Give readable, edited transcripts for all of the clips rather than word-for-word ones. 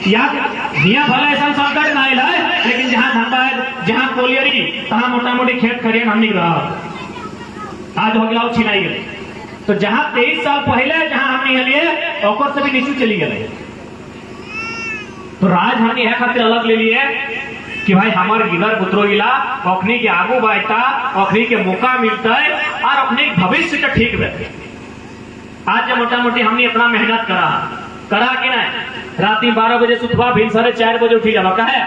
या हियाँ भले ऐसा संकट ना आयल है, लेकिन जहाँ धनबाद जहाँ कोलियरी तहाँ मोटा मोटी खेत खरियान हमनी रहा आज हो गया छिनाई गए। तो जहाँ 23 साल पहले जहाँ हमने हलिए ओकर से भी नीचे चली गए। तो राज हमने यह खातिर अलग ले लिए कि भाई हमार गिदर पुत्रो गिला अखनी के आगू बायता अखनी के मौका मिलता है और अपने भविष्य का ठीक रहते। आज जब मोटा मोटी हमने इतना मेहनत करा कि नहीं राती 12 बजे सुतवा फिर 4:30 बजे उठी जावा है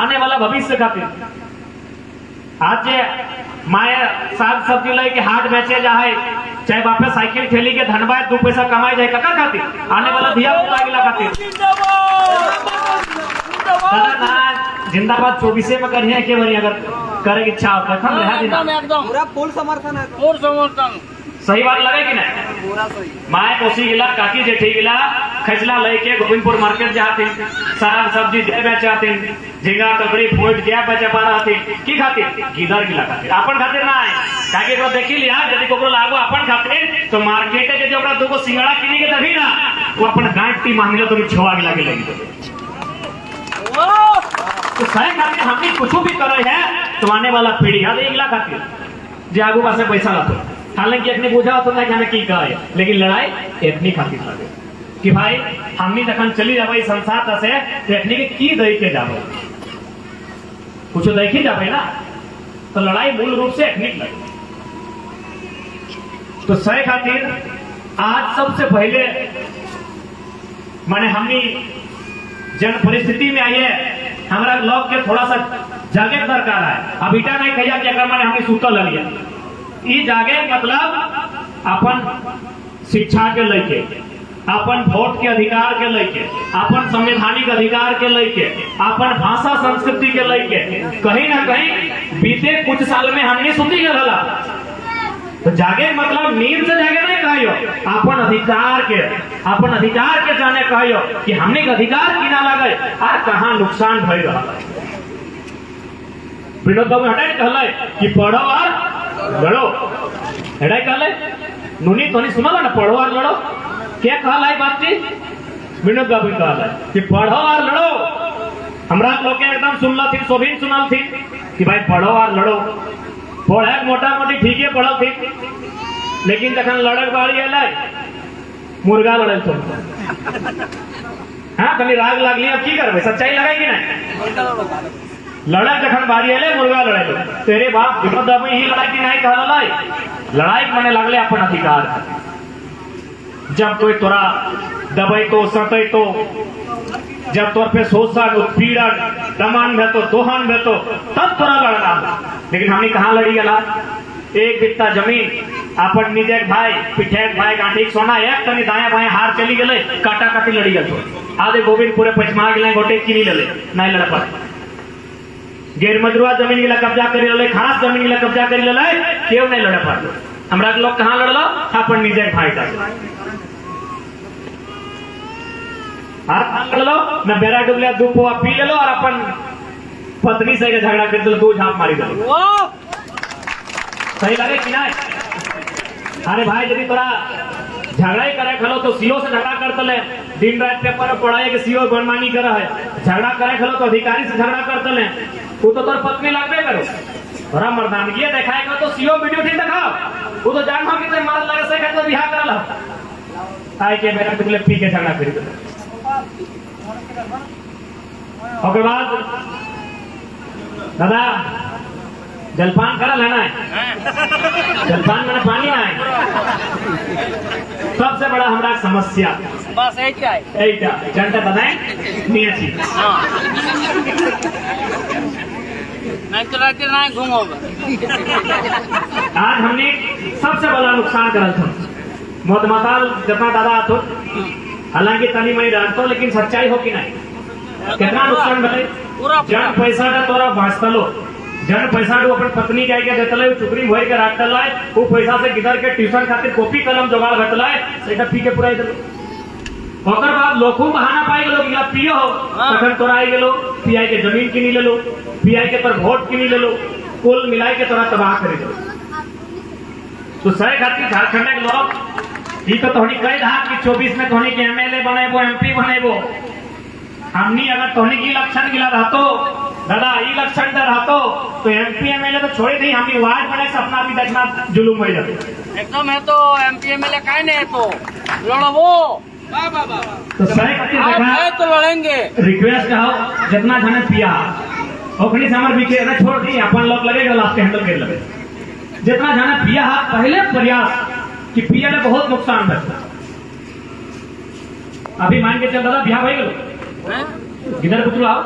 आने वाला भविष्य खातिर। आज माया साग सब्जी लाई के हाट बेचे जाए चाहे बापे साइकिल ठेली के धनबाद 2 पैसा कमाए जाए कका खातिर आने वाला धिया पुता गिला खातिर। जिंदाबाद 24 में करिए के बारी अगर करे की इच्छा होता है एकदम पूरा फुल समर्थन है, फुल समर्थन। सही बात लगे कि नहीं माए कोसी गिला काकी जेठी गिला खचला लेके गोविंदपुर मार्केट जाती साग सब्जी दे बेचाती झींगा ककड़ी फूट गया बेचे पा रहा की खातिर गिदर गिला खातिर अपन खातिर ना है काकी को देखी लिया यदि कोकरो लागो अपन खातिर तो मार्केट के जो ओकरा दुगो सिंगड़ा किनी के दही ना वो अपन गांठी मांग लो तो छोवा गिला के लगी। तो सही खातिर हमने कुछ भी करे है तो आने वाला पीढ़ी है गिला खातिर जे आगू पासे पैसा लगो। हालांकि अपने बुझा होता है कि हमें की कहे लेकिन लड़ाई इतनी खातिर लगे कि भाई हमनी जखन चली जाबे संसार से देखने के की दई के जाबे कुछ देखी जाबे ना तो लड़ाई मूल रूप से इतनी लगे। तो सही खातिर आज सबसे पहले माने हमनी जन परिस्थिति में आई है हमारा लोग के थोड़ा सा जागे दरकार है। अब इटा नहीं कहिया कि अगर मैंने हमने सुतल लिया ई जागे मतलब अपन शिक्षा के लेके अपन वोट के अधिकार के लेके अपन संवैधानिक अधिकार के लेके अपन भाषा संस्कृति के लेके कहीं ना कहीं बीते कुछ साल में हमने सुती गला। तो जागे मतलब नींद से जागे नहीं कहियो अपन अधिकार के जाने कहियो कि हमने के अधिकार की ना लगे और कहाँ नुकसान भय रहा। विनोद बाबू हटाई कहले कि पढ़ो और लड़ो हटाई कहले नूनी तो सुना ना पढ़ो और लड़ो क्या कहला है बातचीत विनोद बाबू कहला कि पढ़ो और लड़ो। हमरा लोग एकदम सुनल थी सोभिन सुनल थी कि भाई पढ़ो और लड़ो पढ़े मोटा मोटी ठीक है पढ़ल थी लेकिन जखन लड़क बाड़ी अल मुर्गा लड़ल तो हाँ कभी राग लागली अब की करबे सच्चाई लगे कि नहीं लड़क जखन बारी अले मुर्गा लड़े तेरे बाप विनोद बाबू ही लड़ाई की नहीं कहल लड़ाई मने लगले अपन अधिकार जब कोई तोरा दबाई तो सतई तो जब तोर पे शोषण उत्पीड़न दमन है तो दोहन है तो तब थोड़ा लड़ना। लेकिन हमने कहाँ लड़ी गला एक बित्ता जमीन अपन निजे भाई पिठे भाई गांठी सोना एक तनी दाया बाएं हार चली गए काटा काटी लड़ी गए आधे गोविंदपुरे पचमा गए गोटे किनी ले नहीं लड़ पाए गैर मजरुआ जमीन गिला कब्जा करी ले खास जमीन गिला कब्जा करी ले क्यों नहीं लड़ पाते हमरा के लोग कहाँ लड़लो अपन निजे भाई का लो न बेरा डुबलिया 2 पोआ पी ले लो और अपन पत्नी से झगड़ा कर दो 2 झाप मारी दो सही लगे कि नहीं। अरे भाई यदि तोरा झगड़ा ही करे खलो तो सीओ से झगड़ा करते ले दिन रात पेपर पढ़ाए के सीओ मनमानी करे है झगड़ा करे खलो तो अधिकारी से झगड़ा करते ले वो तो तोर पत्नी लगबे करो तोरा मर्दानगी दिखाएगा तो सीओ वीडियो ठीक दिखाओ वो तो जान हो कि मर्द लगे से तो बिहार करल आए के बेरा टुकले पी के झगड़ा कर दो। और बाद दादा जलपान करल है ना जलपान में पानी ना है सबसे बड़ा हमारा समस्या बस ऐटा जनता बताएं नहीं अच्छी नहीं तो रहते ना घूमोगे। आज हमने सबसे बड़ा नुकसान करल था मोदमाताल जितना दादा तो हालांकि तनी मनी डांटो लेकिन सच्चाई हो कि नहीं कितना नुकसान बताए जन पैसा तोरा भाजतलो जन पैसा अपन पत्नी के आके देतले चुकरी भर के रखतले वो पैसा से गिदर के ट्यूशन खातिर कॉपी कलम जुगाड़ भेटले सेटा पी के पुराई देलो ओकर बाद लोखू बहाना पाई गेलो कि पियो हो तखन तोरा आई गेलो पीआई के जमीन किनी लेलो पीआई के पर वोट किनी लेलो कुल मिलाई के तोरा तबाह कर दो। तो सही खातिर झारखंड के लोग ई तो तोहनी कई रहा कि 24 में तोहनी के एमएलए बनेबो एमपी बनेबो हमनी अगर तोहनी की लक्षण गिला रहतो दादा ई लक्षण का रहतो तो एमपी एमएलए तो छोड़े नहीं, हमनी वार्ड बने सपना भी देखना जुलूम हो जाते एकदम है तो एमपी एमएलए काय नहीं है तो लड़बो तो सही खातिर आप देखा है तो लड़ेंगे। रिक्वेस्ट कहो जितना धन पिया ओखनी समर बीचे ना छोड़ दी अपन लोग लगेगा लास्ट हैंडल कर लगे जितना धन पिया पहले प्रयास कि पिया ने बहुत नुकसान है। अभी मान के चल दादा बिहार हो गलो हैं? इधर पुतलो आओ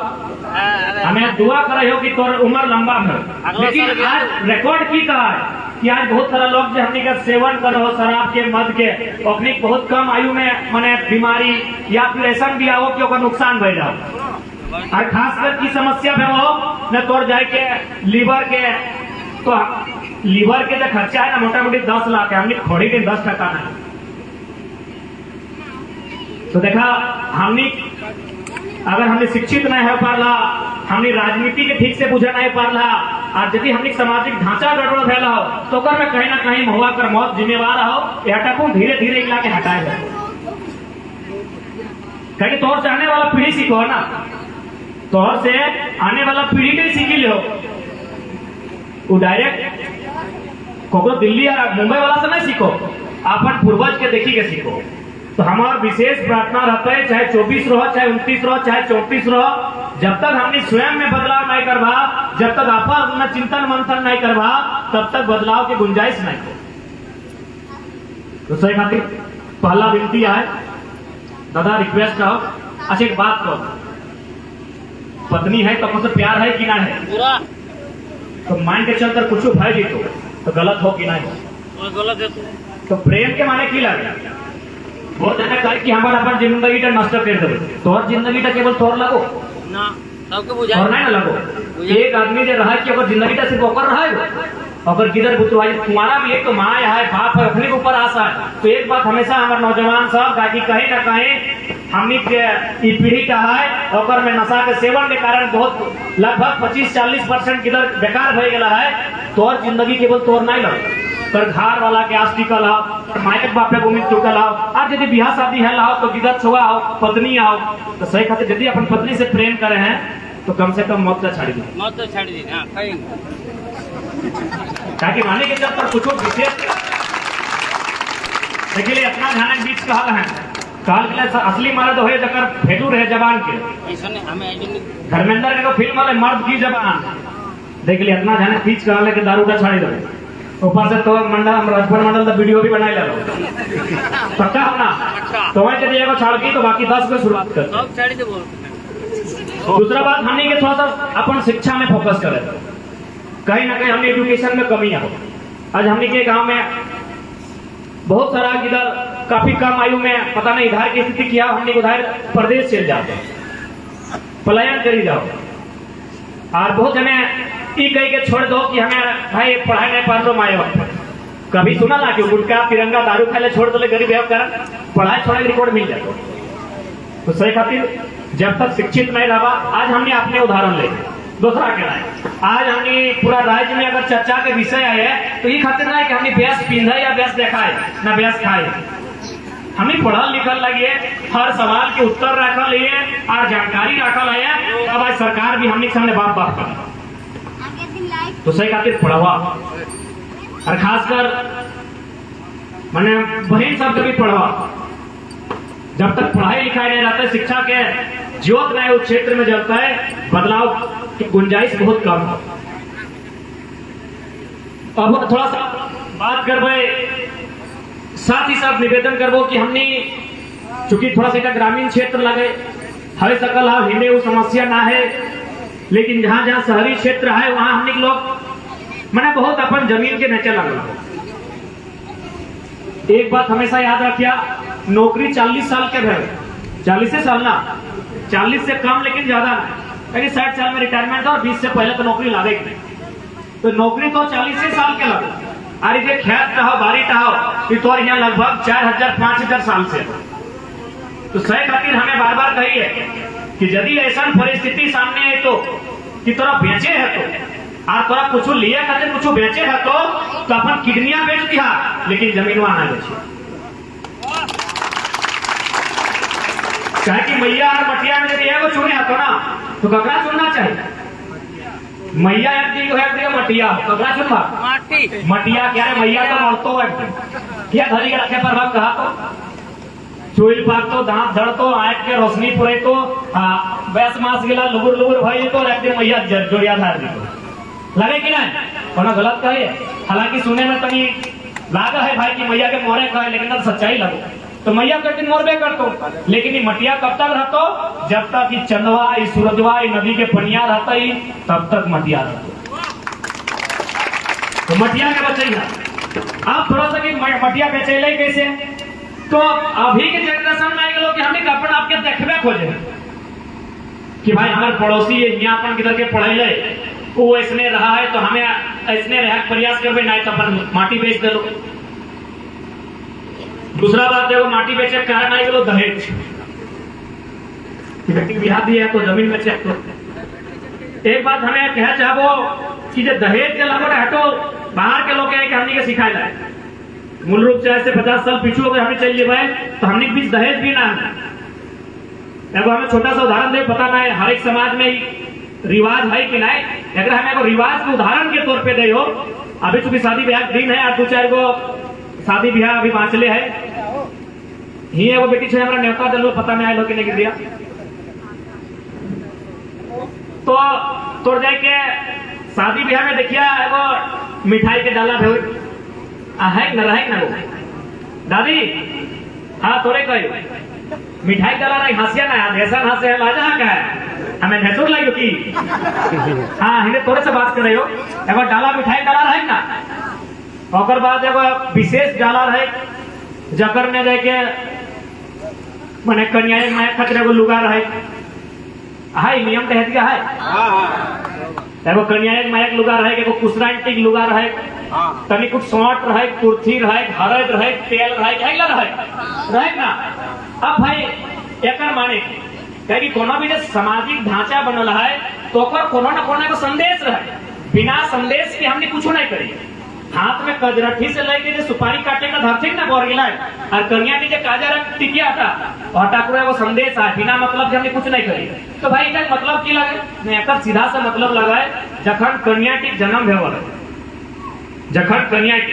अरे हमें दुआ करे हो कि तोर उम्र लंबा है, लेकिन आज रिकॉर्ड की कहा है कि आज बहुत सारा लोग जो हमने का सेवन कर रहे हो शराब के मद के अपनी बहुत कम आयु में माने बीमारी या फिर ऐसा भी आओ कि ओकर नुकसान भय जाओ और खासकर की समस्या में हो न तोड़ जाए के लीवर के तो लीवर के जो खर्चा है ना मोटा मोटी 10 लाख है, हमने खोड़ी के 10 टका नहीं। तो देखा हमने अगर हमने शिक्षित नहीं हो पाला, हमने राजनीति के ठीक से बुझे नहीं पाला और यदि हमने सामाजिक ढांचा गड़बड़ फैला हो तो कर में कहीं ना कहीं महुआ कर मौत जिम्मेवार हो हटा को धीरे धीरे इला के हटाए जाए। कहीं तौर से आने वाला पीढ़ी सीखो ना, तौर से आने वाला पीढ़ी के सीखी लो वो डायरेक्ट कोको दिल्ली या मुंबई वाला से नहीं सीखो, अपन पूर्वज के देखी के सीखो। तो हमारा विशेष प्रार्थना रहता है चाहे 24 रहो चाहे 29 रहो चाहे 34 रहो, जब तक हमने स्वयं में बदलाव नहीं करवा, जब तक आपस में चिंतन मंथन नहीं करवा तब तक बदलाव की गुंजाइश नहीं हो। तो सही खातिर पहला विनती है दादा रिक्वेस्ट कहो। अच्छा एक बात कहो, पत्नी है तो आपसे प्यार है कि ना है? पूरा तो मान के चलकर कुछ भय जी तो गलत हो कि नहीं? और गलत है तो प्रेम के माने की लगे बहुत जगह कहे कि हमारा अपन जिंदगी नष्ट कर देवे, तोहर जिंदगी केवल तोहर लगो ना सबके और बुझाए नहीं ना लगो। एक आदमी जो रहा कि अगर जिंदगी सिर्फ ओकर रहा अगर किधर बुतवाई तुम्हारा भी एक तो माँ है बाप है अपने के ऊपर आशा है। तो एक बात हमेशा हमारे नौजवान सब ताकि कहीं ना कहीं हमनी के ई पीढ़ी का है और में नशा के सेवन के कारण बहुत लगभग 25-40% किधर बेकार हो गया है। तोहर जिंदगी केवल तोहर नहीं लगे तर घर वाला के आस टिकल आओ, मायक बाप के उम्मीद टूटल आओ, आज यदि बिहार शादी है लाओ तो गिदर छुआ आओ पत्नी आओ। तो सही खातिर यदि अपन पत्नी से प्रेम करे हैं तो कम से कम मौत का छाड़ी दी मत तो छाड़ दी हां कहीं ताकि माने के जब पर कुछ विशेष देखिए लिए अपना ध्यान बीच कहल है कहल के लिए असली मर्द हो जकर फेटू रहे जवान के ऐसा नहीं हमें धर्मेंद्र के फिल्म वाले मर्द की जवान देख लिए अपना ध्यान बीच कहल है कि दारू का छाड़ी दो ऊपर से तो मंडल हम राजभवन मंडल का वीडियो भी बनाए लो पक्का होना तो वही यदि एगो छाड़ की तो बाकी 10 को शुरुआत कर। सब छाड़ी दे बोल। दूसरा बात हमने के थोड़ा सा अपन शिक्षा में फोकस करे, कहीं ना कहीं हमने एजुकेशन में कमी हो। आज हमने के गांव में बहुत सारा इधर काफी कम आयु में पता नहीं इधर की स्थिति क्या, हमने उधर प्रदेश चल जाते पलायन करी जाओ और बहुत जने ई कह के छोड़ दो कि हमें भाई पढ़ाई नहीं पढ़ दो माए वक्त कभी सुना ना कि गुटखा तिरंगा दारू खाए छोड़ दो गरीब है कारण पढ़ाई छोड़े रिकॉर्ड मिल जाए। तो सही खातिर जब तक शिक्षित नहीं रहा, आज हमने अपने उदाहरण ले दूसरा क्या है आज हमने पूरा राज्य में अगर चर्चा के विषय आए तो ये खातिर ना कि हमने ब्यास पिंधा या ब्यास देखाए ना ब्यास खाए, हमें पढ़ल लिखल लगे हर सवाल के उत्तर रखल लिए और जानकारी रखल है। अब आज सरकार भी हमने सामने बात कर तो सही खातिर पढ़वा और खासकर मैंने बहन सब भी पढ़वा। जब तक पढ़ाई लिखाई नहीं रहता है शिक्षा के ज्योत नहीं उस क्षेत्र में जलता है बदलाव की गुंजाइश बहुत कम हो। अब थोड़ा सा बात करबे साथ ही साथ निवेदन करबो कि हमने चूंकि थोड़ा सा ग्रामीण क्षेत्र लगे हर सकल हाँ हिंदे वो समस्या ना है, लेकिन जहां जहां शहरी क्षेत्र है वहां हमने लोग मैंने बहुत अपन जमीन के नीचे लगा। एक बात हमेशा याद रखिया, नौकरी 40 साल के भरे 40 साल ना 40 से कम लेकिन ज्यादा नहीं, 60 साल में रिटायरमेंट और 20 से पहले तो नौकरी लागे नहीं। तो नौकरी तो 40 साल के लगे अरे ये खेत रहो बारी रहो तो यहाँ लगभग 4000-5000 साल से। तो सही खातिर हमें बार बार कहिए कि यदि ऐसा परिस्थिति सामने है तो कि तोरा बेचे है तो और तोरा कुछ लिए खातिर कुछ बेचे है तो अपन किडनियां बेच दिया लेकिन जमीनवा ना बेचे। चाहे कि मैया और मटिया में यदि एगो चुने हतो ना तो ककरा चुनना चाहिए? मैया एक दी है मटिया ककरा चुनवा? मटिया क्या है? मैया तो मरतो है क्या धरी के रखे पर कहा तो चोइल पाक तो दांत धड़ तो आंख के रोशनी पुरे तो बैस मास गिला लुगुर लुगुर भाई तो एक दिन मैया जोड़िया धार दी लगे कि नहीं? कोनो गलत कहे? हालांकि सुने में तनी लागा है भाई कि मैया के मोरे कहे, लेकिन तब सच्चाई लगो तो मैया के दिन मोरबे करतो, लेकिन ये मटिया कब तक रहतो? जब तक ये चंदवा ये सूरजवा ये नदी के पनिया रहता ही तब तक मटिया रहतो। तो मटिया के बचेगा। अब थोड़ा सा कि मटिया बेचेले कैसे? तो अभी के जनरेशन में आए लोग कि हमने अपन आपके देखबे खोजे कि भाई हमारे पड़ोसी यहाँ अपन किधर के पढ़े ले वो ऐसने रहा है तो हमें ऐसने रह प्रयास करबे, नहीं तो अपन माटी बेच दे लो। दूसरा बात है वो माटी बेचे कारण आई गलो दहेज, व्यक्ति बिहार दिया तो जमीन बेचे। तो एक बात हमें कह चाहो कि जो दहेज के लगभग हटो बाहर के लोग हमने के सिखाए जाए मूल रूप से ऐसे 50 साल पीछे अगर हमें चल जाए तो हमने के बीच दहेज भी ना है। एगो हमें छोटा सा उदाहरण दे, पता नहीं हर एक समाज में रिवाज है कि नहीं, अगर हमें एगो रिवाज के उदाहरण के तौर पे दे हो। अभी चूंकि शादी ब्याह दिन है और 2-4 गो शादी ब्याह अभी बांचले है ही एगो बेटी छे हमरा न्योता दिलो, पता नहीं आए लोग नहीं दिया तो तोड़ जाए के शादी ब्याह में देखिया एगो मिठाई के डाला भेज है न रहे ना वो दादी हाँ तोरे कहो मिठाई डाला रही हंसिया ना ऐसा हंसे लाजा का है हमें भैंसुर लगे की हाँ हिंदे तोरे से बात कर रहे हो। एगो डाला मिठाई डाला रहे ना और बाद एगो विशेष डाला रहे जकर में जाके मैंने कन्या में खतरे को लुगा रहे है नियम तहत क्या है एगो कन्या में एक लुगा रहे एगो कुसरांटिक लुगा रहे तनी कुछ सौंट रहे कुर्थी रहे हरद रहे तेल रहे रहे ना। अब भाई एक माने कहीं कोनो भी सामाजिक ढांचा बनल है तो कोनो ना कोनो को संदेश रहे, बिना संदेश के हमने कुछ नहीं करी। हाथ में कजरठी से लेके जो सुपारी काटे का धरती ना बोर गिला और कन्या की जो काजा रंग टिकिया था और ठाकुर वो संदेश है बिना मतलब के हमने कुछ नहीं करी। तो भाई इधर मतलब की लगे नहीं एक सीधा सा मतलब लगा है जखन कन्या की जन्म भेवल जखन कन्या की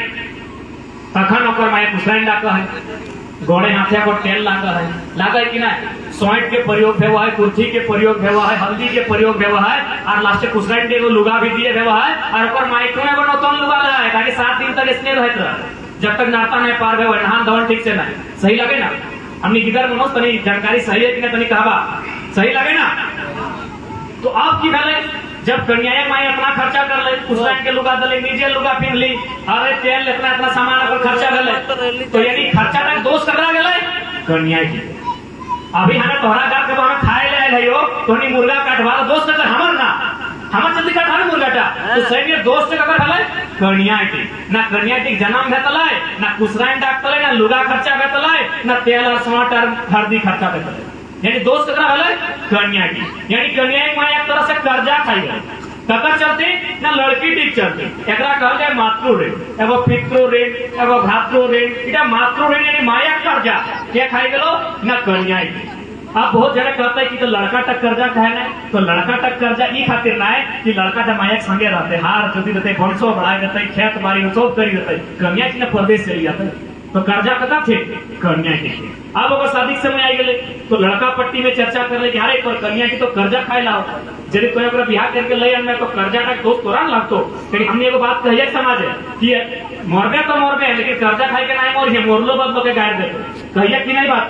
तखन ओकर माए कुसैन डाका है गोड़े हाथे को तेल लागा है कि ना सौंठ के प्रयोग भेवा है कुर्थी के प्रयोग भेवा है हल्दी के प्रयोग भेवा है और लास्ट कुसैन के लुगा भी दिए भेवा है और ओकर माए क्यों बनो तो लुगा लगा है ताकि 7 दिन तक इसने रहत रहा जब तक नाता नहीं पार भेवा नहान धवन ठीक से नहीं सही लगे ना हमने किधर मनोज तनी जानकारी सही है कि नहीं तनी कहवा सही लगे ना। तो आप की भले जब कन्या माई अपना खर्चा कर ले कुसैन के लुगा दले नीचे लुगा पहन ली अरे तेल इतना इतना सामान पर खर्चा कर ले तो यानी खर्चा का दोष करा गया कन्या की। अभी हमें तोहरा घर के हमें खाए ले आए हो तो मुर्गा काटवा दोस्त कर हमर ना हमर जल्दी काट मुर्गाटा तो सही दोस्त अगर भले कन्या की ना कन्या की जन्म भेतले ना कुसराइन डाकतले ना लुगा खर्चा भेतले ना तेल और सौंठ और हल्दी खर्चा भेतले यानी दोस्त ककरा भले कन्या की। यानी कन्या एक माया एक तरह से कर्जा खाई गई ककर चलते ना लड़की ठीक चलते एकरा कहल जाए मातृ ऋण एगो पितृ ऋण एगो भ्रातृ ऋण इटा मातृ ऋण यानी माया कर्जा के खाई गेलो ना कन्या की। अब बहुत जगह कहता है कि तो लड़का तक कर्जा खाए ना तो लड़का तक कर्जा ई खातिर ना है कि लड़का जब माया संगे रहते हार जोती रहते वंशो बढ़ाए रहते खेत बाड़ी सब करी रहते कन्या की ना परदेश चली जाते तो कर्जा कता थे कन्या के। अब अगर शादी के समय आई गए तो लड़का पट्टी में चर्चा कर ले कि अरे तो कन्या की तो कर्जा खाए लाओ यदि कोई अगर बिहार करके ले आने तो कर्जा का दोस्त तोरा लगतो लेकिन हमने एगो बात कही समाज है कि मोरबे तो मोरबे लेकिन कर्जा खाए के नहीं मोर मोरलो बदलो के गाड़ देते कहिए कि नहीं बात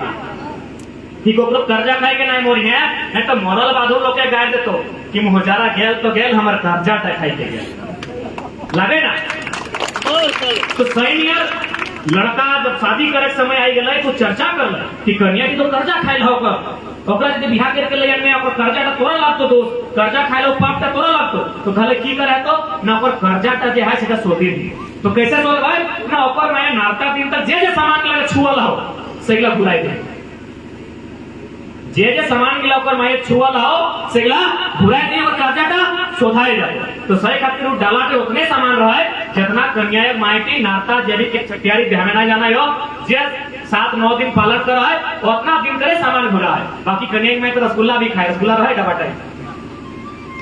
कि लोग कर्जा खाए के नहीं मोरी है नहीं तो मोरल बाधो लोग के गाड़ देतो कि मुहजारा गेल तो गेल हमार कर्जा तक खाई के गेल लगे ना। तो सही नियर लड़का जब शादी करे समय आई गए तो चर्चा कर ले कि कन्या की तो कर्जा खाए होकर यदि बिहार करके ले जाने कर्जा टा तोरा लगतो दोस्त कर्जा खाए लो पाप टा तोरा लगतो तो घरे की करे तो ना ओकर कर्जा टा जे है सेटा सोधी दी तो कैसे सोल भाई ना ओकर मैं नारता दिन तक जे सामान लगे छुअल हो सहीला बुलाई दे जे सामान मिला ओकर मैं छुअल हो सहीला बुलाई दे और कर्जा टा सोधाए जाए तो सही खातिर डाला के उतने सामान रहे जितना कन्या माइटी नाता जैविक के छटियारी ध्यान ना जाना हो जे 7-9 दिन पालन करा है और अपना दिन करे सामान घुरा है। बाकी कन्या में तो रसगुल्ला भी खाए, रसगुल्ला रहा है टमाटर,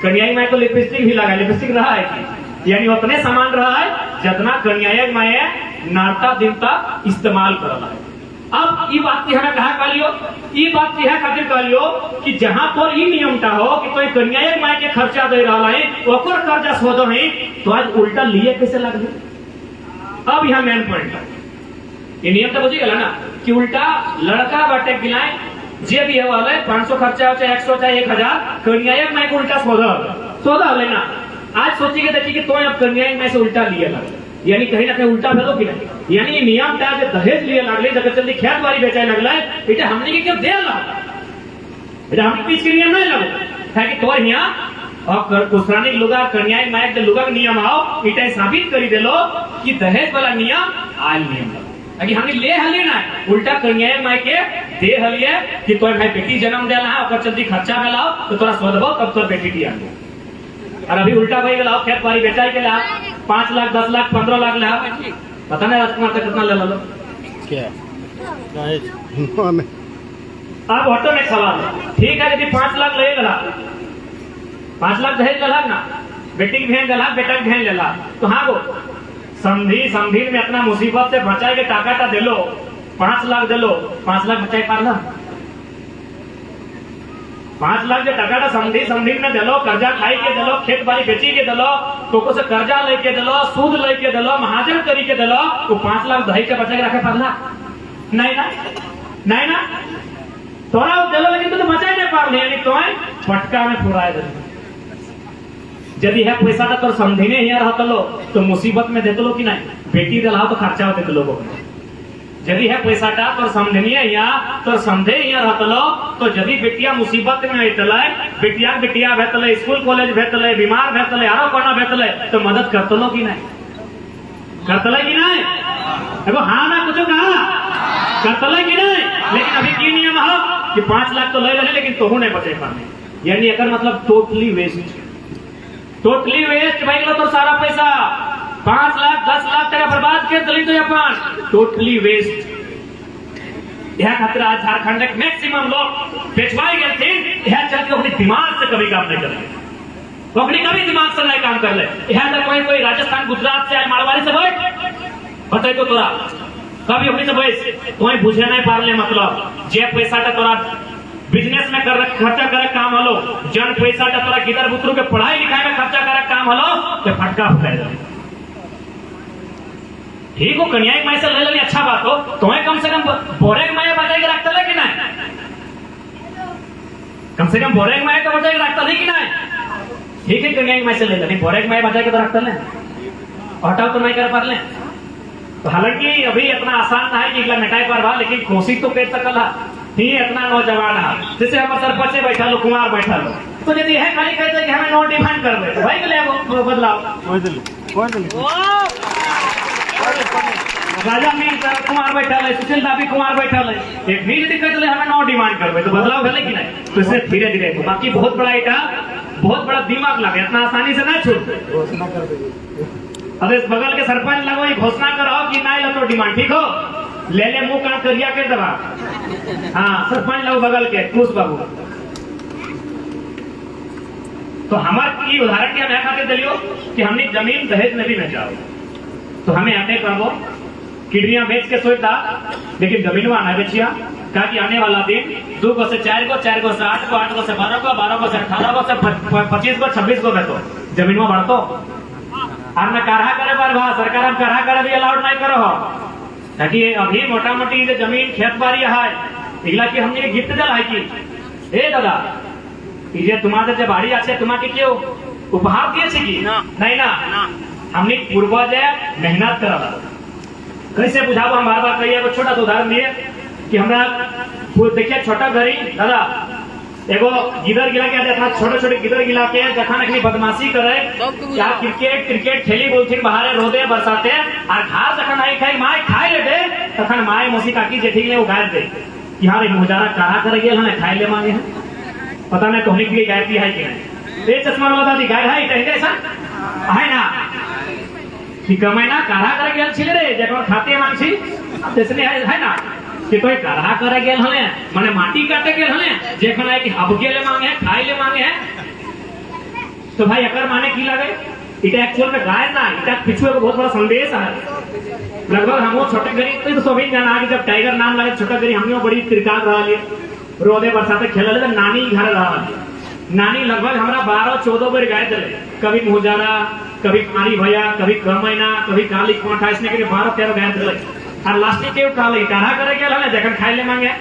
कन्या में तो लिपस्टिक भी लगा, लिपस्टिक रहा है, यानी उतने सामान रहा है जितना कन्या में नारता दिन तक इस्तेमाल कर रहा है। अब ये बात की हमें कहा कालियो, ये बात की है खातिर कालियो कि जहां तो ये नियमता हो कि तो कन्या माय के खर्चा दे रहा है ओकर कर्जा सोदो है, तो आज उल्टा लिए कैसे लग गए। अब यहाँ मेन पॉइंट है, ये नियम तो बुझी गला ना कि उल्टा लड़का बाटे गिलाए जे भी है वाले 500 खर्चा हो चाहे 100 चाहे 1000, कन्या माय को उल्टा सोदा लेना। आज सोची के देखी कि तो अब कन्या माय से उल्टा लिए लगे, यानी कहीं ना कहीं उल्टा भेलो कि नहीं, यानी ये नियम था जो दहेज लिए लगले जगह जल्दी खेत बाड़ी बेचाए लगला है, बेटा हमने के क्यों दे ला, बेटा हमने बीच के नियम नहीं लगो है कि तो यहाँ और कुसरानी लुगा कन्या माय के लुगा नियम आओ इटा साबित करी देलो कि दहेज वाला नियम आल नियम है, हमने ले हले ना उल्टा कन्या माय के दे हलिए कि तो भाई बेटी जन्म देला है और जल्दी खर्चा में लाओ तो तोरा सोदबो तब तो बेटी दिया। और अभी उल्टा भाई लाओ खेत बाड़ी बेचाई के लाओ 5 लाख 10 लाख 15 लाख लाओ, पता नहीं राजकुमार तक कितना ले लो क्या। अब ऑटो में सवाल है, ठीक है यदि 5 लाख ले ला, 5 लाख दहेज लगा ना, बेटी की भेज दला बेटा की भेज लेला, तो हाँ वो समधी में अपना मुसीबत से बचाए के टाका दे लो, 5 लाख दे लो, 5 लाख बचाए पार ला, 5 लाख जो टका समधी में दिलो, कर्जा खाई के दिलो, खेत बाड़ी बेची के दिलो, तो से कर्जा लेके दिलो, सूद लेके दिलो, महाजन करी के दिलो, तो 5 लाख दही के बचा के रखे पड़ला नहीं ना थोड़ा दिलो, लेकिन तो बचा नहीं पार यानी तो फटका में फुराए दे। यदि है पैसा तो समझी ने यहाँ रहता लो तो मुसीबत में देते लो कि नहीं, बेटी दिलाओ तो खर्चा होते लोगों को, यदि है पैसा टा तो समझनिए यहाँ तो समझे यहाँ रहता लो, तो यदि बेटिया मुसीबत में बेटिया भेतले, स्कूल कॉलेज भेतले, बीमार भेतले, आरो कोना भेतले, तो मदद करते लो कि नहीं, करतले कि नहीं, देखो हाँ ना कुछ कहा करतले कि नहीं। लेकिन अभी की नियम हो कि 5 लाख तो ले ले लेकिन तो नहीं बचे पाने, यानी एक मतलब टोटली वेस्ट भाई तो सारा पैसा 5 लाख 10 लाख टका बर्बाद कर दिली तो अपन टोटली वेस्ट। यह खातिर आज झारखंड के मैक्सिमम लोग बेचवाए गए थे, यह चलते अपने दिमाग से कभी काम नहीं करते, तो अपनी कभी दिमाग से नहीं काम कर ले। यह तो कोई राजस्थान गुजरात से आए मारवाड़ी से बैठ बताए तो तोरा कभी अपनी से बैठ तुम्हें बुझे नहीं पार ले, मतलब जे पैसा का तोरा बिजनेस में कर खर्चा करे काम हलो, जन पैसा का तोरा किधर बुतरू के पढ़ाई लिखाई में खर्चा करे काम हलो तो फटका फुटाए। ठीक हो कन्या माई से ले लेनी अच्छा बात हो, तुम्हें कम से कम बोरे माया बजाय के रखता ले कि नहीं, कम से कम बोरे माया का बजाय के रखता ले कि नहीं। ठीक है कन्या माई से ले लेनी, बोरे माया बजाय के तो रखता ले, हटाओ तो नहीं कर पा ले। तो हालांकि अभी इतना आसान है कि मिटाई पर, लेकिन कोशिश तो कर सकल ही इतना नौजवान है, जैसे हमारे सरपंच बैठा लो, कुमार बैठा लो, तो यदि है खाली कहते कि हमें नोट डिमांड कर दे तो भाई ले वो बदलाव राजा में कुमार बैठा है, सुशील दाबी कुमार बैठा है, एक भी यदि कहते हमें नोट डिमांड कर दे तो बदलाव है कि नहीं। तो इससे धीरे धीरे बाकी बहुत बड़ा दिमाग लगे, इतना आसानी से ना छूट। अब इस बगल के सरपंच लगो ये घोषणा करो कि नहीं लो तो डिमांड, ठीक हो ले ले मुंह कान करिया के दबा, हाँ सरपंच लोग बगल के खुश बाबू। तो हमारे उदाहरण के हम खाते दिलियो कि हमने जमीन दहेज में भी बेचाओ, तो हमें हमने करबो किडनियां बेच के सोचता, लेकिन जमीन में ना बेचिया कहा कि आने वाला दिन 2 को से 4 को, 4 को से 8 को, 8 को से 12 को, 12 को से 18 को से 25 को 26 को बेचो, जमीन में बढ़तो और न काढ़ा करे बार भा सरकार अब काढ़ा करे भी अलाउड नहीं करो हो, ताकि अभी मोटा मोटी जमीन खेत बाड़ी है इगला की हमने गिफ्ट दल है कि ए दादा ये तुम्हारे जब बाड़ी आछे तुम्हारे क्यों उपहार दिए छे कि नहीं ना हमने पूर्वज मेहनत करा, कैसे बुझाबो हम बार बार कहिए। छोटा सा उदाहरण दिए कि हमरा देखिए छोटा घरी दादा एगो गिदर गिला के देखा, छोटे गिदर गिला के जखन अखनी बदमाशी करे या क्रिकेट खेली बोलथिन बाहर रोदे बरसाते और घर जखन आई खाई माय खाए ले दे तखन माय मौसी काकी जेठी ने उगाड़ दे कि हां रे मुजारा काढ़ा करे गेल हने खाए ले मांगे हैं, पता नहीं तोहनी के गाय है कि नहीं। ए चश्मा वाला दादी गाय है तहरे ऐसा है ना कि कमाई ना काढ़ा करे गेल छिले रे जखन खाते मांग छी जैसे है ना कि तो काढ़ा करे गेल हले माने माटी काटे गेल हले जेखन है कि हबके ले मांगे है खाई ले मांगे है। तो भाई अकर माने की लगे इटा एक्चुअल में गाय ना इटा पीछे को बहुत बड़ा संदेश है। लगभग हम छोटे गरी तो सभी जाना कि जब टाइगर नाम लगे छोटा गरी हम बड़ी क्रिकेट रहा लिए रोदे बरसाते खेल ले नानी घर रहा नानी लगभग हमारा 12-14 बार गाय दिले कभी मुहजारा कभी पानी भैया कभी कमैना कभी काली कोठा इसने के 12-13 गाय दिले और लास्ट के उठा ले काढ़ा करे गेल हले जखन खाई ले मांगे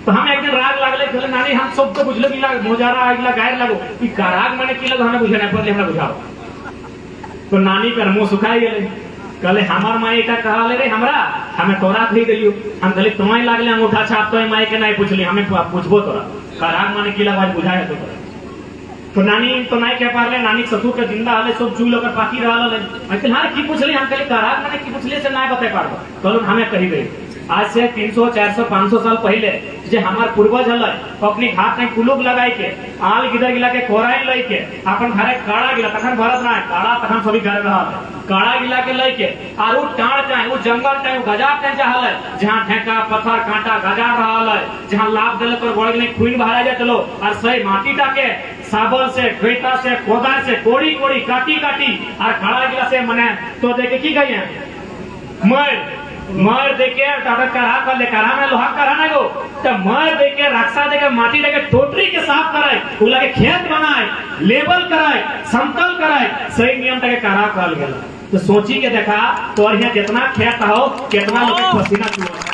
तो हम एक दिन राग लागले कहले नानी हम सब तो बुझले कि मुहजारा आगला गाय लगो ई काढ़ाक माने की लगो हमें बुझे ना पड़ले हमरा बुझाओ। तो नानी कर मुंह सुखाई गेले कहले हमार माई का कहा ले रे हमरा हमें तोरा कही दिलियो हम कहले तुम्हारी लागले अंगूठा छाप तो माई के नहीं पूछली हमें पूछबो तोरा काढ़ाक माने की लगा बुझाए तो नानी तो नहीं कह पाले नानी ससुर के जिंदा हले सब चूल ओकर पाकी रहल हले मैं कहले हां की पूछली हम कहले काढ़ाक माने की पूछले से नहीं बता पारबो कहलो हमें कही गई आज से 300 400 500 साल पहले जे हमार पूर्वज हल अपनी घाट में कुलुक लगाई के आल गिदर गिला के कोराई लई के अपन घरे काड़ा गिला तखन भरत ना काड़ा तखन सभी घर रहा काड़ा गिला के लई के आरु टाड़ चाहे वो जंगल चाहे गजार चाहे जहां जहां ठेका पत्थर कांटा गजार रहल है जहां लाभ देले पर गोड़ में खून बहारा जाए चलो और सही माटी टाके साबल से खेता से कोदार से कोड़ी कोड़ी काटी काटी और काड़ा गिला से मने तो देखे की गई है मर देके टाटा करा कर ले करा में लोहा करा ना गो तो मर देके रक्षा देके माटी देके टोटरी के साफ कराए उला के खेत बनाए लेवल कराए समतल कराए सही नियम तक करा कर गेला तो सोची के देखा तो यहाँ जितना खेत हो कितना लोग पसीना चुआ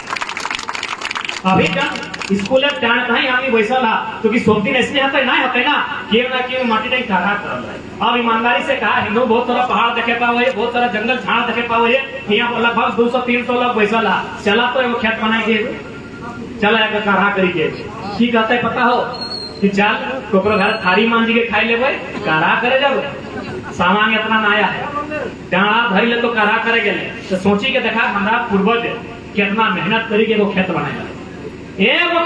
अभी जब स्कूल में जाने नहीं आदमी बैसल हा क्योंकि सब दिन ऐसे होते नहीं होते ना कि माटी देके करा कर ले अब ईमानदारी से कहा हिंदू बहुत सारा पहाड़ देखे पावे बहुत सारा जंगल झाड़ देखे पावे यहाँ लगभग 200-300 लोग बैसल हा चला तो एगो खेत बनाए के चला एक काढ़ा करी के की कहते पता हो कि चल कोकरो घर थारी मान जी के खाई लेबे काढ़ा करे जाबे सामान इतना नया है डांडा धरी ले तो काढ़ा करे गेले तो सोची के देखा हमरा पूर्वज कितना मेहनत करी के वो खेत बनाए एगो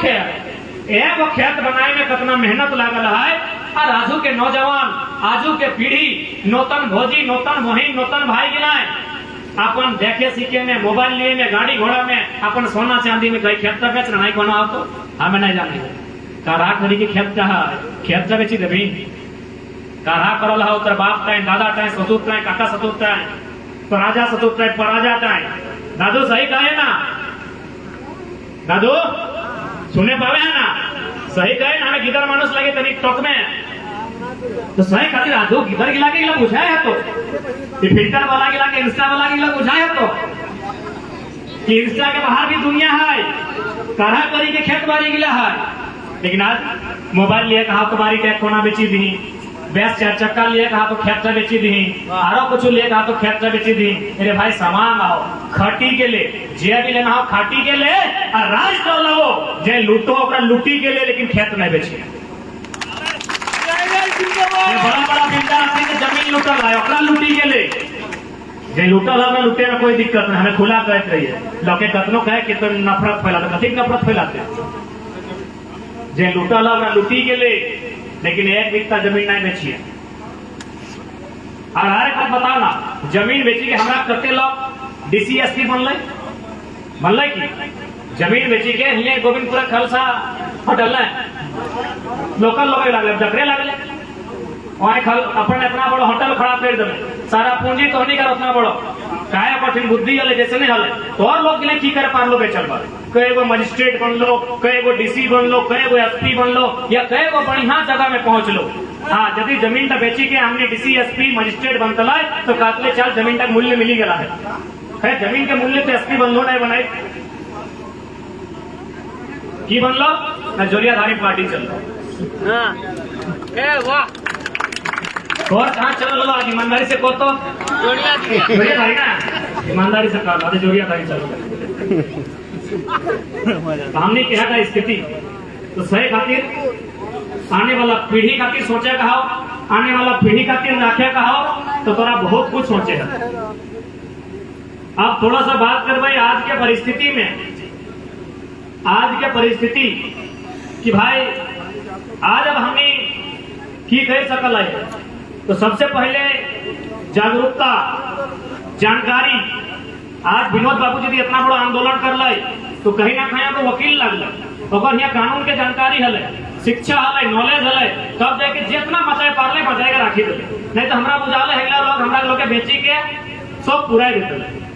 खेत बनाए में कितना मेहनत लागल है और आजू के नौजवान आजू के पीढ़ी नौतन भोजी नौतन बहिन नौतन भाई गिलाए अपन देखे सीखे में मोबाइल लिए में गाड़ी घोड़ा में अपन सोना चांदी में कई खेत बेच नहीं कोनो आओ तो हमें नहीं जाने काढ़ा करी के खेत चाह खेत बेची देवी काढ़ा करल है उतर बाप टाइम दादा टाइम ससुर टाइम काका ससुर टाइम पराजा ससुर टाइम पराजा टाइम दादू सही कहे ना दादू सुने पावे है ना सही कहे ना हमें गिदर मानुस लगे तनी टोक में तो सही खातिर दादू गिदर गिला के बुझाए है तो ये फिल्टर वाला गिला के इंस्टा वाला गिला बुझाए है तो कि इंस्टा के बाहर भी दुनिया है काढ़ा करी के खेत बाड़ी गिला है लेकिन आज मोबाइल लिए कहा तुम्हारी टैग कोना बेची दी बेस 4 चक्का लिए कहा तो खेत बेची दी आरो कुछ लिए कहा तो खेत बेची दी मेरे भाई सामान आओ खटी के ले जे भी लेना हो खाटी के ले और राज तो लो जे लूटो ओकरा लूटी के ले लेकिन खेत नहीं बेची बड़ा बड़ा बिल्डर अपनी जमीन लूटल है ओकरा लूटी के ले जे लूटल है लूटे में कोई दिक्कत नहीं हमें खुला कहते रहिए लोग कतनो कहे कि तो नफरत फैलाते कथी नफरत फैलाते जे लूटल है ओकरा लूटी के ले लेकिन एक बित्ता जमीन नहीं बेचिए और हर एक बताओ ना जमीन बेची के हमारा करते लोग डीसीएसपी बनल की जमीन बेची के हिये गोविंदपुरा खालसा होटल लोकल लोग लगले जकरे लगले और अपन इतना बड़ा होटल खड़ा कर देवे सारा पूंजी तो नहीं कर उतना बड़ो काहे कठिन बुद्धि हले जैसे नहीं हले तो और लोग के की करे पार लो बेचल पर कई गो मजिस्ट्रेट बन लो कई गो डीसी बन लो कई गो एसपी बन लो या कई गो बढ़िया जगह में पहुंच लो हाँ यदि जमीन तक बेची के हमने डीसी एसपी मजिस्ट्रेट बनतला तो कातले चाल जमीन तक मूल्य मिली गया है जमीन के मूल्य तो एसपी बन लो नहीं बनाई की बन लो ना जोरियाधारी पार्टी चल लो वाह और कहाँ चल लो आज ईमानदारी से को तो जोरियाधारी ना ईमानदारी से कर लो जोरियाधारी चल हमने क्या था स्थिति तो सही खातिर आने वाला पीढ़ी खातिर सोचे कहा आने वाला पीढ़ी खातिर रखे कहा तो तोरा बहुत कुछ सोचे है। अब थोड़ा सा बात कर भाई आज के परिस्थिति में आज के परिस्थिति कि भाई आज अब हमने की कह सकल है तो सबसे पहले जागरूकता जानकारी आज विनोद बाबू जी इतना बड़ा आंदोलन कर लाई तो कहीं ना कहीं तो वकील लगल ओकर यहाँ कानून के जानकारी हले, शिक्षा हले, नॉलेज हले, तब जाके जितना बचाए पारले बचाए के राखी दे। नहीं तो हमरा बुझाले हेगला लोग हमरा लोग के बेची के सब पूरा देते।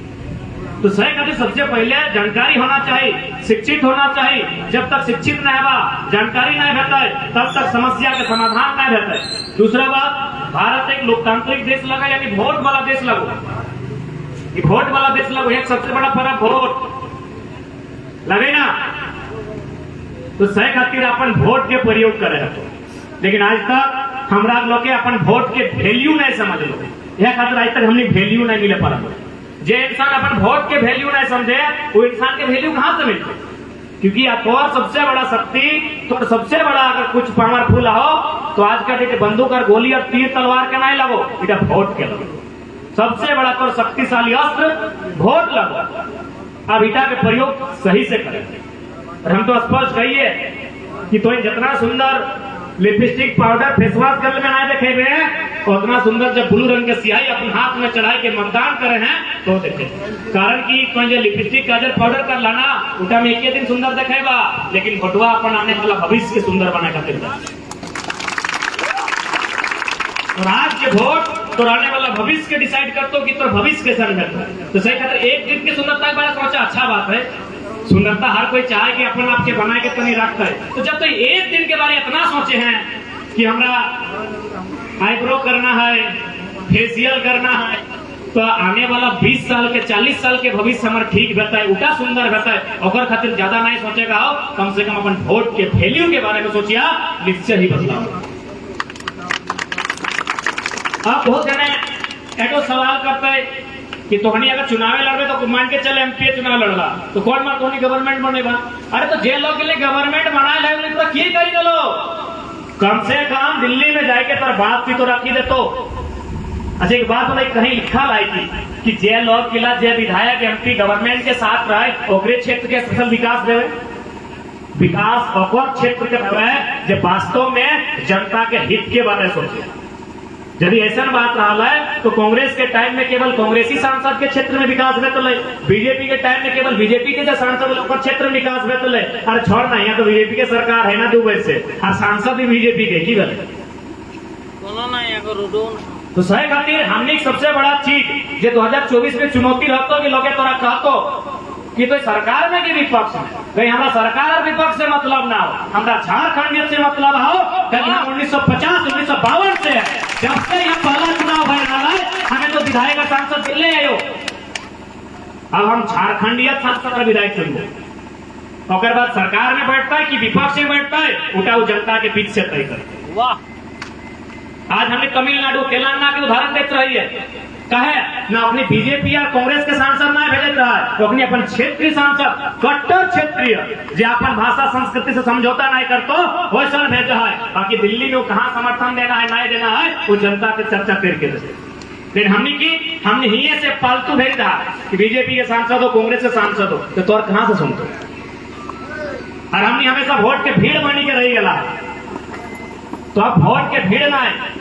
तो सही कहते सबसे पहले जानकारी होना चाहिए, शिक्षित होना चाहिए। जब तक शिक्षित नहीं बा, जानकारी नहीं रहता है, तब तक समस्या के समाधान नहीं रहता है। दूसरा बात, भारत एक लोकतांत्रिक देश लगा, यानी वोट वाला देश लगो। वोट वाला देश लगो, एक सबसे बड़ा फर्क वोट लगे ना। तो सही खातिर अपन वोट के प्रयोग करे, लेकिन आज तक हमरा लोग के अपन वोट के वैल्यू नहीं समझ लो। यह खातिर आज तक हमने वैल्यू नहीं मिले पड़ा। जो इंसान अपन वोट के वैल्यू नहीं समझे, वो इंसान के वैल्यू कहां से मिलते? क्योंकि तोर सबसे बड़ा शक्ति, तो सबसे बड़ा अगर कुछ पावरफुल हो तो आज का डेट बंदूक और गोली और तीर तलवार के नहीं लगो, इधर वोट के लगो। सबसे बड़ा तो शक्तिशाली अस्त्र वोट लगो। अब इटा के प्रयोग सही से करें। और हम तो स्पष्ट कहिए कि तो जितना सुंदर लिपस्टिक, पाउडर, फेस वॉश करने में नहीं देखे हुए, उतना सुंदर जब ब्लू रंग के स्याही अपने हाथ में चढ़ाई के मतदान करे हैं तो देखे। कारण कि कोई जो लिपस्टिक, काजल, पाउडर कर लाना उठा में एक दिन सुंदर देखेगा, लेकिन भटुआ अपन आने वाला भविष्य के सुंदर बना करते। और आज के वोट तो आने वाला भविष्य के डिसाइड करते हो कि तो भविष्य के संग करता है। तो सही कहते एक दिन की सुंदरता के बारे में सोचा, अच्छा बात है। सुंदरता हर कोई चाहे कि अपन आपके बना के तो नहीं रखता है। तो जब तो एक दिन के बारे में इतना सोचे हैं कि हमरा आईब्रो करना है, फेशियल करना है, तो आने वाला 20 साल के 40 साल के भविष्य हमारा ठीक रहता है, उल्टा सुंदर रहता है। और खातिर ज्यादा नहीं सोचेगा, हो कम से कम अपन वोट के वैल्यू के बारे में सोचिया, निश्चय ही बदलाव। अब बहुत जने एटो सवाल करते हैं कि तोहनी अगर चुनाव लड़े तो मान के चले एमपी चुनाव लड़ला तो कौन मार तोहनी गवर्नमेंट बनेगा? अरे तो जे लोग के लिए गवर्नमेंट बनाए लगे तो की करी दो, कम से कम दिल्ली में जाके तो बात भी तो रखी दे। तो अच्छा एक बात तो कहीं लिखा लाई थी कि जे लोग किला जे विधायक एमपी गवर्नमेंट के साथ रहे ओकरे क्षेत्र के स्पेशल विकास देवे, विकास और क्षेत्र के रहे जो वास्तव में जनता के हित के बारे में सोचे। यदि ऐसा बात रहा है तो कांग्रेस के टाइम में केवल कांग्रेसी सांसद के क्षेत्र में विकास भेटल है, बीजेपी के टाइम में केवल बीजेपी के जो सांसद क्षेत्र में विकास भेटल है। अरे छोड़ ना, यहाँ तो बीजेपी के सरकार है ना दुबई से, और सांसद भी बीजेपी के की गल तो सही खातिर हमने सबसे बड़ा चीज जो 2024 में चुनौती रहता कि लोग तोरा कहतो कि तो सरकार में कि विपक्ष में, कहीं हमारा सरकार और विपक्ष से मतलब ना हो, हमारा झारखंड से मतलब हो। कहीं हम 1950-1952 से जब से यह पहला चुनाव हो रहा है, हमें तो विधायक का सांसद ले आयो। अब हम झारखंडीय सांसद और विधायक चुनबो, और बाद सरकार में बैठता है कि विपक्ष में बैठता है, उठा वो जनता के बीच से तय करते। वाह, आज हमें तमिलनाडु, तेलंगाना के उदाहरण देते रही है। कहे ना अपनी बीजेपी या कांग्रेस के सांसद ना भेज रहा है, तो अपनी अपन क्षेत्रीय सांसद, कट्टर क्षेत्रीय जो अपन भाषा संस्कृति से समझौता नहीं करतो वैसा भेज रहा है। बाकी दिल्ली में कहाँ समर्थन देना है नहीं देना है वो जनता से चर्चा करके देते। लेकिन हमने ही से फालतू भेज रहा कि बीजेपी के सांसद हो, कांग्रेस के सांसद हो, तो तोर कहां से सुनते? और हमने हमेशा वोट के भीड़ बनी के रही गला। तो अब वोट के भीड़ ना है,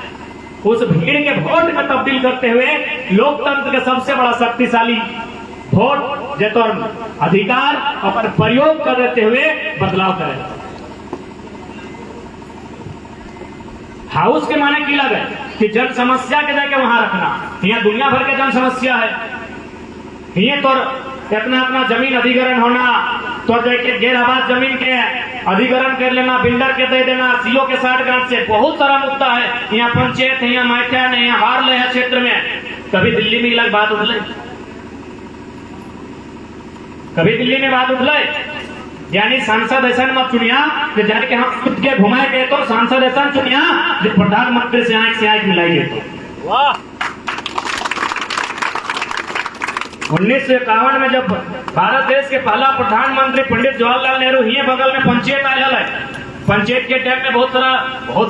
उस भीड़ के वोट में तब्दील करते हुए लोकतंत्र के सबसे बड़ा शक्तिशाली वोट जो तो अधिकार और प्रयोग कर देते हुए बदलाव करें। हाउस के माने की लगे कि जन समस्या के जाके वहां रखना, यहाँ दुनिया भर के जन समस्या है। ये तो इतना जमीन अधिग्रहण होना, तो जाके गैर आबाद जमीन के अधिग्रहण कर लेना, बिल्डर के दे देना, सीओ के 60 गांठ से बहुत सारा मुद्दा है। यहाँ पंचायत है, यहाँ माइथान है, यहाँ हार ले है क्षेत्र में। कभी दिल्ली में अलग बात उठले, कभी दिल्ली में बात उठले, यानी सांसद ऐसा मत चुनिया जाके हम खुद के घुमाए गए, तो सांसद ऐसा चुनिया जो प्रधानमंत्री से आंख मिलाइए। तो वाह, 1951 में जब भारत देश के पहला प्रधानमंत्री पंडित जवाहरलाल नेहरू ही बगल में पंचायत आयल है। पंचायत के टाइम में बहुत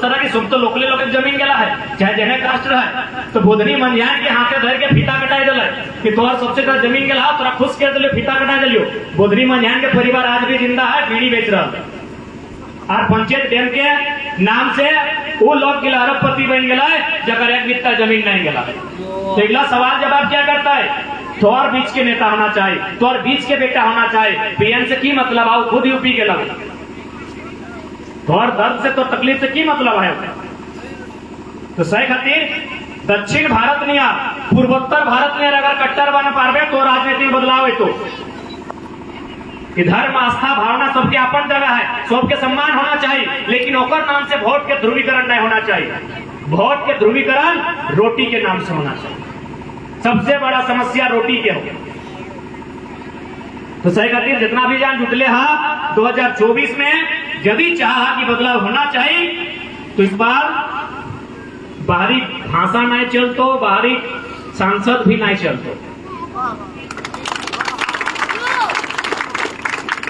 तरह की सब तो लोकले लोग जमीन गेला है, चाहे जने कास्ट है। तो बोधनी मंझान के हाथे धर के फीता कटाई दिल कि तोहर सबसे ज्यादा जमीन गेला, तोरा खुश कर दिलो, फीता कटा दिलियो। बोधनी मंझान के परिवार आज भी जिंदा है, बीड़ी बेच रहा है। और पंचायत डैम के नाम से वो लोग के अरबपति बन गया है, जब एक बित्ता जमीन नहीं गया है। तो अगला सवाल जवाब क्या करता है? तोर बीच के नेता होना चाहिए, तोर बीच के बेटा होना चाहिए। पीएम से की मतलब आओ खुद यूपी के लगे, तोर दर्द से तो तकलीफ से की मतलब है। तो सही खातिर दक्षिण भारत में या पूर्वोत्तर भारत में अगर कट्टर बन पावे तो राजनीतिक बदलाव है। तो धर्म आस्था भावना सबके अपन जगह है, सबके सम्मान होना चाहिए, लेकिन ओकर नाम से वोट के ध्रुवीकरण नहीं होना चाहिए। वोट के ध्रुवीकरण रोटी के नाम से होना चाहिए। सबसे बड़ा समस्या रोटी के हो। तो सही खातिर जितना भी जान जुटले हा 2024 में यदि चाहा कि बदलाव होना चाहिए तो इस बार बाहरी भाषा नहीं चलतो, बाहरी सांसद भी नहीं चलतो।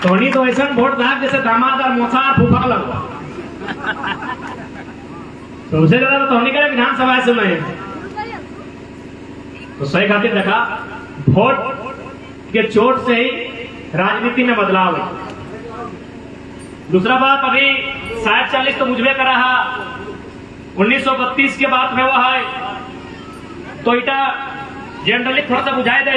तोनी तो ऐसा वोट था जैसे दामाद और मोसा फूफा लगवा। सबसे ज्यादा तो तोनी के विधानसभा से नहीं। तो सही खातिर देखा वोट के चोट से ही राजनीति में बदलाव है। दूसरा बात अभी 60-40 तो मुझे कर रहा 1932 के बाद में वह है तो इटा जनरली थोड़ा सा बुझाई दे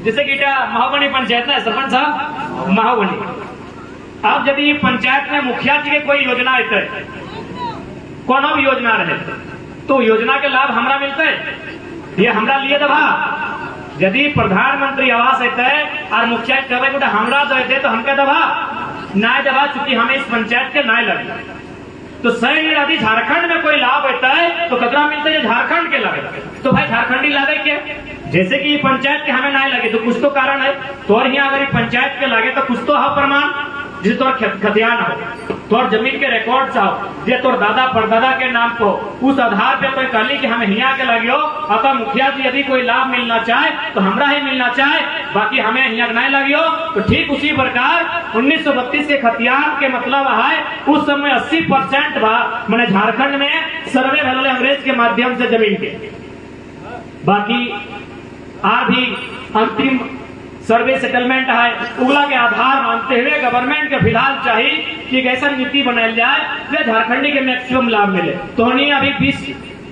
जैसे कि इटा महावनी पंचायत है, सरपंच साहब महावनी। अब यदि पंचायत में मुखिया जी के कोई योजना है, कौन भी योजना रहे तो योजना के लाभ हमरा मिलते ये हमरा लिए दबा। यदि प्रधानमंत्री आवास है और मुखिया कहे हमरा देते तो हमके दबा ना दबा, चूंकि हमें इस पंचायत के ना लगे। तो सही यदि झारखंड में कोई लाभ होता है तो कतरा मिलता है झारखंड के लगे, तो भाई झारखंडी लागे के जैसे कि पंचायत के हमें ना लगे तो कुछ तो कारण है। तो और यहाँ अगर पंचायत के लगे तो कुछ तो है प्रमाण, जिसे तोर खतियान हो, तोर जमीन के रिकॉर्ड हो, जे तोर दादा परदादा के नाम को उस आधार पे कोई कहली कि हमें यहाँ के लगे हो। अतः मुखिया जी यदि कोई लाभ मिलना चाहे तो हमरा ही मिलना चाहे, बाकी हमें यहाँ नहीं लगे हो। तो ठीक उसी प्रकार 1932 के खतियान के मतलब है उस समय 80% मैंने झारखंड में सर्वे भले अंग्रेज के माध्यम से जमीन के, बाकी आज भी अंतिम सर्वे सेटलमेंट है उगला के आधार मानते हुए गवर्नमेंट के फिलहाल चाहिए कि एक ऐसा नीति बनाई जाए जो झारखंडी के मैक्सिमम लाभ मिले। तो हमने अभी 20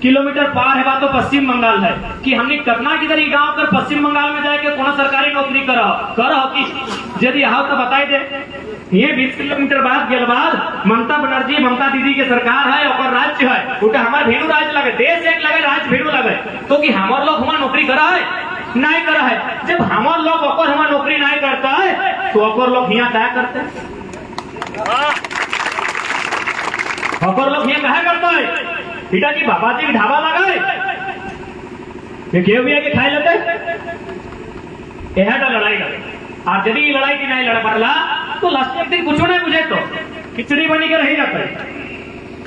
किलोमीटर पार है बात तो पश्चिम बंगाल है कि हमने कतना किधर गांव कर पश्चिम बंगाल में जाके कोनो सरकारी नौकरी करो कि यदि आओ तो बताई दे। ये 20 किलोमीटर बाद गेल बाद ममता बनर्जी ममता दीदी के सरकार है और राज्य है उठा हमारे भेड़ू राज्य लगे, देश एक लगे राज्य भेड़ू लगे। तो कि हमारे लोग हमारा नौकरी करा है नहीं करा है। जब हमारे लोग ओकर हमारा नौकरी नहीं करता है तो ओकर लोग यहाँ क्या करते हैं, ओकर लोग यहाँ क्या करता है पिताजी बाबा जी ढाबा लगाए केहू भी आके खाए लेते यह लड़ाई करे। और यदि लड़ाई की नहीं लड़ पड़ला तो लास्ट एक दिन कुछ नहीं बुझे तो खिचड़ी बनी के रही जाता है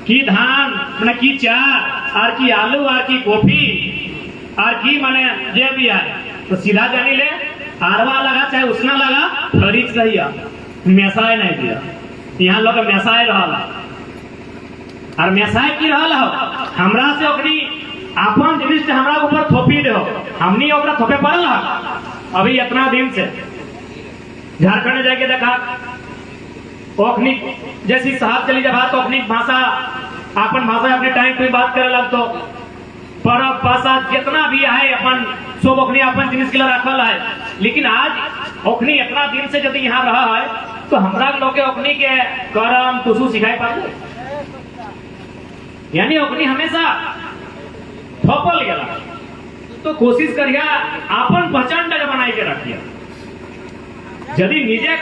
कि धान मैंने की चार और की आलू और की कॉफी और की मैंने जे भी है तो सीधा जानी ले आरवा लगा चाहे उसना लगा खरीद सही है मैसाए नहीं दिया। यहाँ लोग मैसाए रहा और मैसाए की रहा हो हमरा से ओकरी अपन जिनिस हमरा ऊपर थोपी दे हमनी ओकरा थोपे पड़ल। अभी इतना दिन से झारखंड जाके देखा ओखनी जैसी साहब चली जब तो ओखनी भाषा अपन भाषा अपने टाइम पे बात करे लग तो पर भाषा जितना भी है अपन सब ओखनी अपन जिनिस के लिए रखल है। लेकिन आज ओखनी इतना दिन से यदि यहाँ रहा है तो हमरा लोग के ओखनी के करम तुसु सिखाई पाए, यानी ओखनी हमेशा थोपल गया। तो कोशिश करिए अपन पहचान बनाई के रखिए। यदि निजे